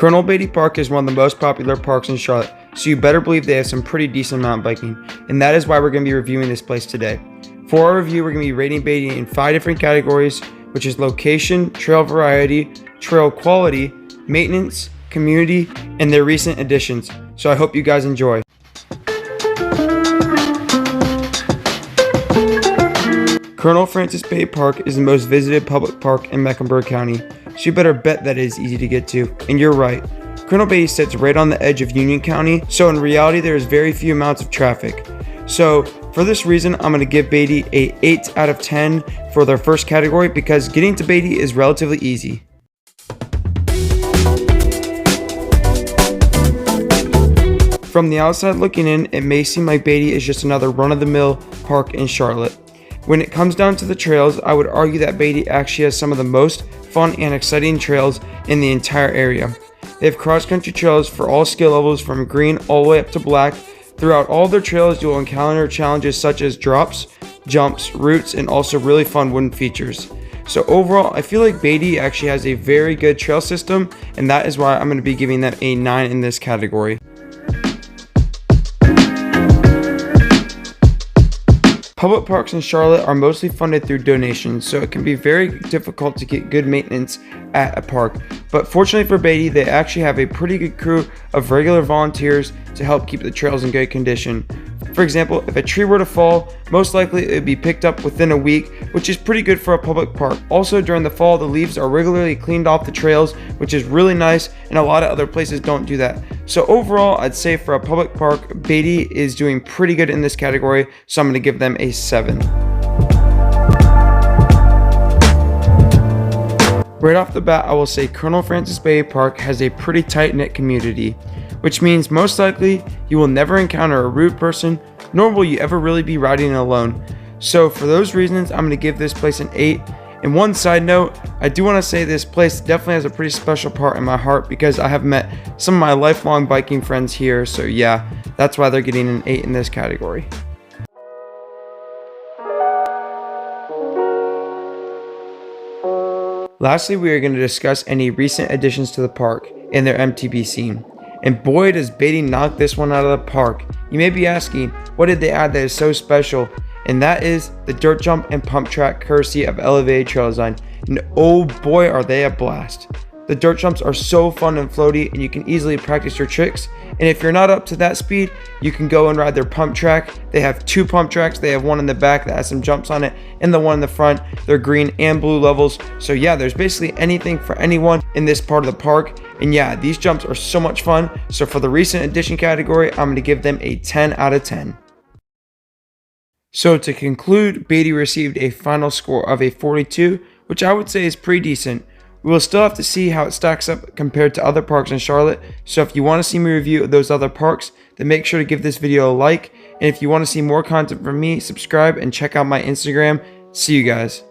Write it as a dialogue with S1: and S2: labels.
S1: Colonel Beatty Park is one of the most popular parks in Charlotte, so you better believe they have some pretty decent mountain biking, and that is why we're going to be reviewing this place today. For our review, we're going to be rating Beatty in 5 different categories, which is location, trail variety, trail quality, maintenance, community, and their recent additions. So I hope you guys enjoy. Colonel Francis Beatty Park is the most visited public park in Mecklenburg County, so you better bet that it is easy to get to. And you're right, Colonel Beatty sits right on the edge of Union County, so in reality there is very few amounts of traffic. So for this reason, I'm going to give Beatty a 8 out of 10 for their first category because getting to Beatty is relatively easy. From the outside looking in, it may seem like Beatty is just another run-of-the-mill park in Charlotte. When it comes down to the trails, I would argue that Beatty actually has some of the most fun and exciting trails in the entire area. They have cross-country trails for all skill levels from green all the way up to black. Throughout all their trails, you will encounter challenges such as drops, jumps, roots, and also really fun wooden features. So overall, I feel like Beatty actually has a very good trail system, and that is why I'm going to be giving them a 9 in this category. Public parks in Charlotte are mostly funded through donations, so it can be very difficult to get good maintenance at a park. But fortunately for Beatty, they actually have a pretty good crew of regular volunteers to help keep the trails in good condition. For example, if a tree were to fall, most likely it would be picked up within a week, which is pretty good for a public park. Also, during the fall, the leaves are regularly cleaned off the trails, which is really nice, and a lot of other places don't do that. So overall, I'd say for a public park, Beatty is doing pretty good in this category, so I'm going to give them a 7. Right off the bat, I will say Colonel Francis Beatty Park has a pretty tight-knit community, which means most likely you will never encounter a rude person, nor will you ever really be riding alone. So for those reasons, I'm going to give this place an 8. And one side note, I do want to say this place definitely has a pretty special part in my heart because I have met some of my lifelong biking friends here, so yeah, that's why they're getting an 8 in this category. Lastly, we are going to discuss any recent additions to the park and their MTB scene. And boy, does Beatty knock this one out of the park. You may be asking, what did they add that is so special? And that is the dirt jump and pump track courtesy of Elevated Trail Design. And oh boy, are they a blast. The dirt jumps are so fun and floaty, and you can easily practice your tricks. And if you're not up to that speed, you can go and ride their pump track. They have 2 pump tracks. They have one in the back that has some jumps on it, and the one in the front. They're green and blue levels. So yeah, there's basically anything for anyone in this part of the park. And yeah, these jumps are so much fun. So for the recent addition category, I'm going to give them a 10 out of 10. So to conclude, Beatty received a final score of a 42, which I would say is pretty decent. We will still have to see how it stacks up compared to other parks in Charlotte, so if you want to see me review those other parks, then make sure to give this video a like, and if you want to see more content from me, subscribe and check out my Instagram. See you guys.